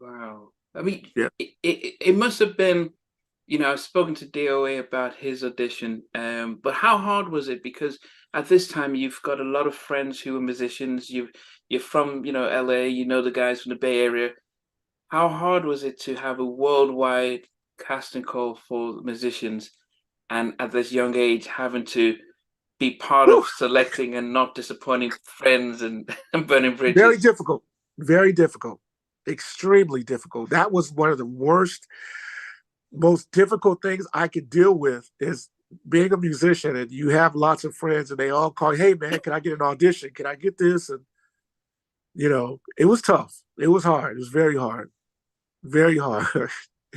Wow. I mean, Yeah. it must have been, I've spoken to DOA about his audition, but how hard was it? Because at this time you've got a lot of friends who are musicians. You're from, LA, the guys from the Bay Area. How hard was it to have a worldwide casting call for musicians and at this young age having to be part Whew. of selecting and not disappointing friends and, and burning Very bridges? difficult. Very difficult. Extremely difficult. That was one of the worst, most difficult things I could deal with is being a musician and you have lots of friends and they all call, hey man, can I get an audition? Can I get this? And it was tough. It was hard. It was very hard. Very hard.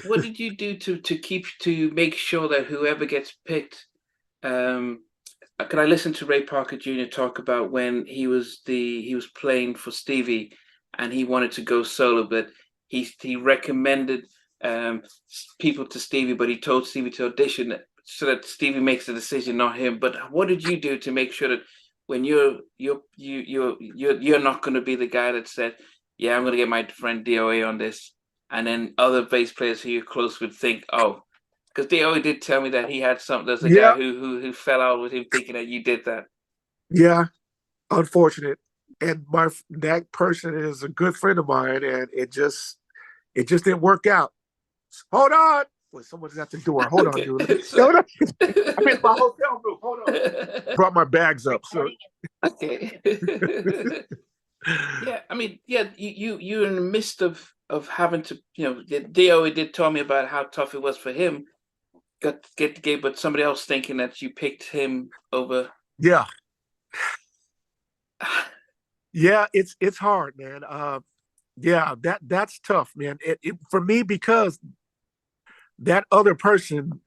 What did you do to make sure that whoever gets picked? Um, can I listen to Ray Parker Jr. talk about when he was playing for Stevie and he wanted to go solo, but he recommended people to Stevie, but he told Stevie to audition so that Stevie makes the decision, not him. But what did you do to make sure that when you're not going to be the guy that said, "Yeah, I'm going to get my friend DOA on this," and then other bass players who you're close would think, "Oh." Because DOA did tell me that he had some. There's a guy Yeah. who fell out with him thinking that you did that. Yeah. Unfortunate. And that person is a good friend of mine, and it just didn't work out. Hold on. Well, someone's at the door. Hold on, Okay, dude. so Hold on. I'm in my hotel room. Hold on. Brought my bags up. So okay. Yeah, I mean, yeah, you're in the midst of having to, DOA did tell me about how tough it was for him. Got to get the game, but somebody else thinking that you picked him over. yeah. Yeah, it's hard, man. Yeah, that's tough, man. For me because that other person,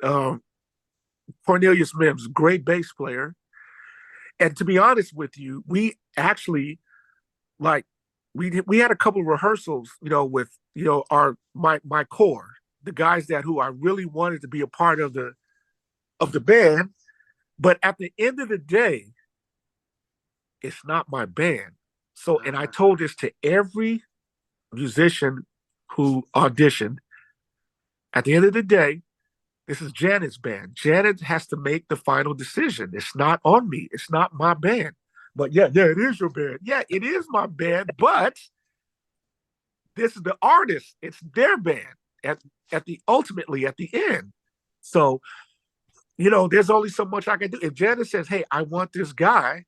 Cornelius Mims, great bass player. And to be honest with you, we actually like we had a couple of rehearsals, with our my core, the guys that who I really wanted to be a part of the band. But at the end of the day, it's not my band. So, and I Uh, told this to every musician who auditioned. At the end of the day, this is Janet's band. Janet has to make the final decision. It's not on me. It's not my band. But yeah, it is your band. Yeah, it is my band, but this is the artist. It's their band at the ultimately at the end. So, there's only so much I can do. If Janet says, hey, I want this guy,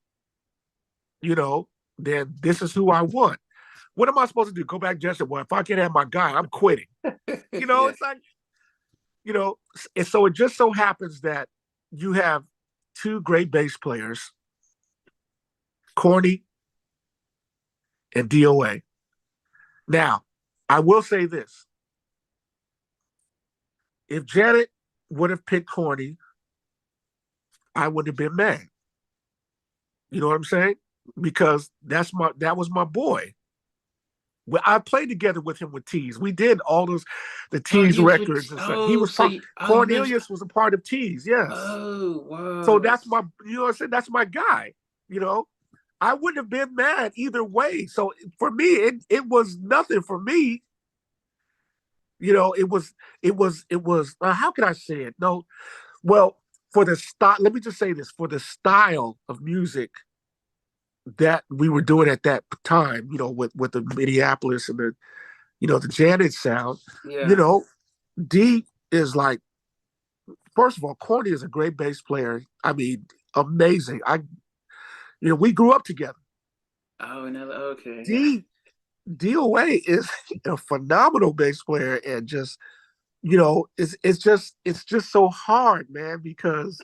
you know, then this is who I want. What am I supposed to do? Go back just say, well, if I can't have my guy, I'm quitting. yeah. It's like, you know, and so it just so happens that you have two great bass players, Corny and DOA. Now, I will say this. If Janet would have picked Corny, I would have been mad. You know what I'm saying? Because that was my boy. Well, I played together with him with Tease. We did all the Oh, Tease he was with. records and stuff. He Oh, was so part. you mentioned. Cornelius was a part of Tease. Yes. Oh, So wow. that's my. You know what I'm saying? That's my guy. You know, I wouldn't have been mad either way. So for me, it was nothing for me. It was. How can I say it? No, well, for the style. Let me just say this: for the style of music that we were doing at that time, with the Minneapolis and the Janet sound, you Yeah. know, D is like, first of all, Corny is a great bass player. I mean, amazing. We grew up together. Oh, no. Okay. Yeah. D DOA is a phenomenal bass player, and just it's just so hard, man, because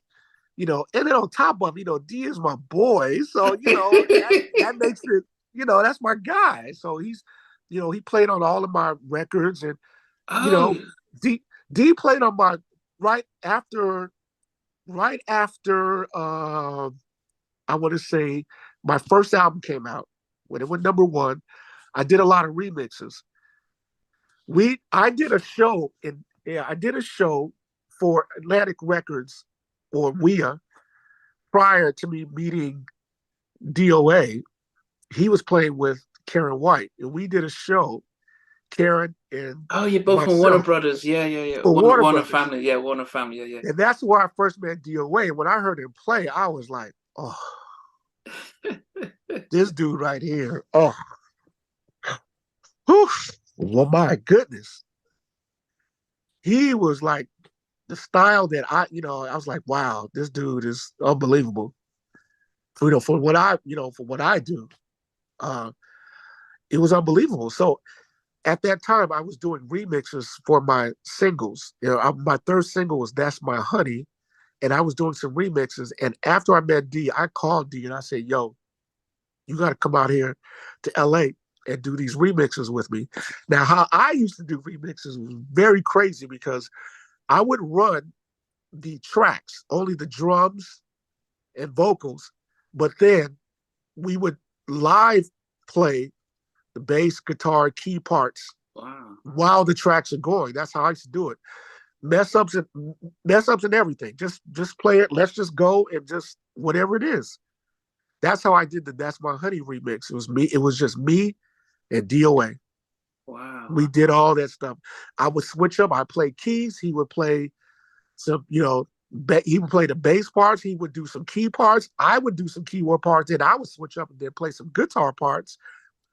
and then on top of D is my boy, so that makes it, that's my guy. So he played on all of my records, and you know, Oh, D D played on my right after right after I want to say my first album came out when it went number one. I did a lot of remixes. I did a show in yeah I did a show for Atlantic Records or WIA prior to me meeting DOA. He was playing with Karen White, and we did a show. Karen, and Oh, you're both from Warner myself Brothers. Yeah. for Warner Warner Brothers. family. Yeah, Warner family. Yeah. And that's where I first met DOA. And when I heard him play, I was like, oh, this dude right here. Oh, whew, well, my goodness. He was like the style that I was like, wow, this dude is unbelievable. For what I do, it was unbelievable. So at that time, I was doing remixes for my singles. My third single was "That's My Honey," and I was doing some remixes. And after I met D, I called D and I said, "Yo, you got to come out here to LA and do these remixes with me." Now, how I used to do remixes was very crazy because I would run the tracks, only the drums and vocals, but then we would live play the bass, guitar, key parts while the tracks are going. That's how I used to do it. Mess ups and everything. Just play it. Let's just go and just whatever it is. That's how I did the "That's My Honey" remix. It was me. It was just me and DOA. Wow. We did all that stuff. I would switch up. I played keys. He would play some, he would play the bass parts. He would do some key parts. I would do some keyboard parts. Then I would switch up and then play some guitar parts.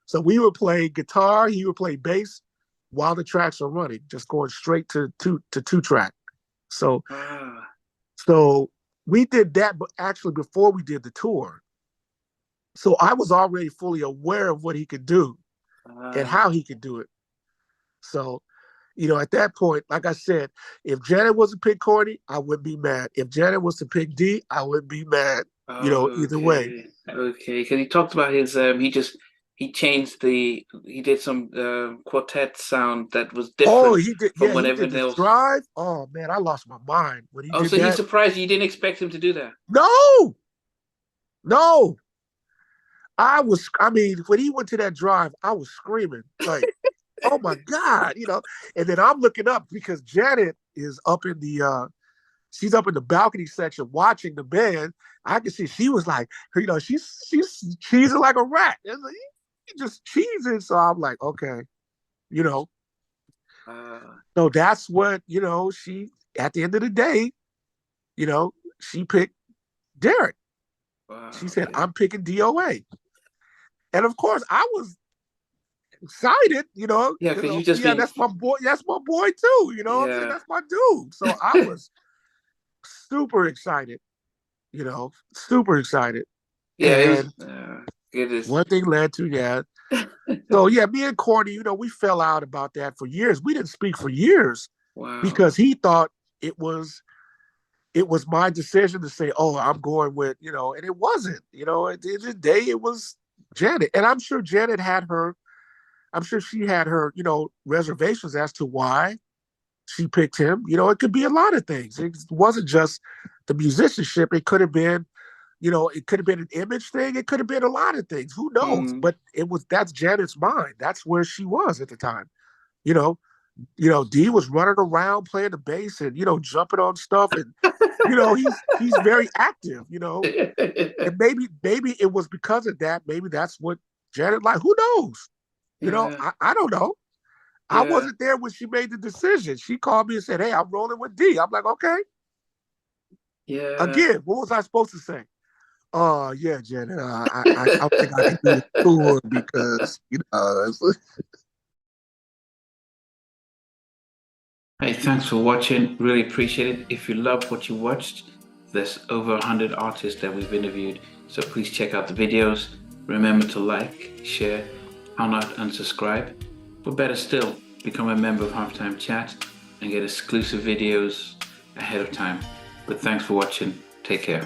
So we would play guitar. He would play bass while the tracks are running, just going straight to two track. So we did that, but actually before we did the tour. So I was already fully aware of what he could do and how he could do it. So, at that point, like I said, if Janet was to pick Corny, I wouldn't be mad. If Janet was to pick D, I wouldn't be mad. Either way. Okay, because he talked about his he did some quartet sound that was different. Oh, he did. From Yeah, whatever he did else. Drive. Oh man, I lost my mind when he did so that. he's surprised you didn't expect him to do that. No. When he went to that Drive, I was screaming like, oh my God, and then I'm looking up because Janet is up in she's up in the balcony section watching the band. I could see she was like, she's cheesing like a rat. And he just cheesing. So I'm like, okay, so that's what, she, at the end of the day, she picked Derek. She said, I'm picking DOA. And of course, I was excited, Yeah, because you just that's my boy. That's my boy too. What I'm saying? That's my dude. So I was super excited. Super excited. Yeah, and it is. One thing led to So me and Corny, we fell out about that for years. We didn't speak for years. Wow. Because he thought it was my decision to say, oh, I'm going with, and it wasn't. At the end of the day, it was Janet. And I'm sure she had her, reservations as to why she picked him. It could be a lot of things. It wasn't just the musicianship. It could have been, it could have been an image thing. It could have been a lot of things. Who knows? But that's Janet's mind. That's where she was at the time. D was running around playing the bass and, jumping on stuff. And, he's very active, and maybe it was because of that. Maybe that's what Janet liked. Who knows? I don't know. Yeah. I wasn't there when she made the decision. She called me and said, hey, I'm rolling with D. I'm like, okay. Yeah. Again, what was I supposed to say? Oh, yeah, Janet, I don't think I can do the tour because, Hey, thanks for watching. Really appreciate it. If you love what you watched, there's over 100 artists that we've interviewed. So please check out the videos. Remember to like, share, and unsubscribe. But better still, become a member of Halftime Chat and get exclusive videos ahead of time. But thanks for watching. Take care.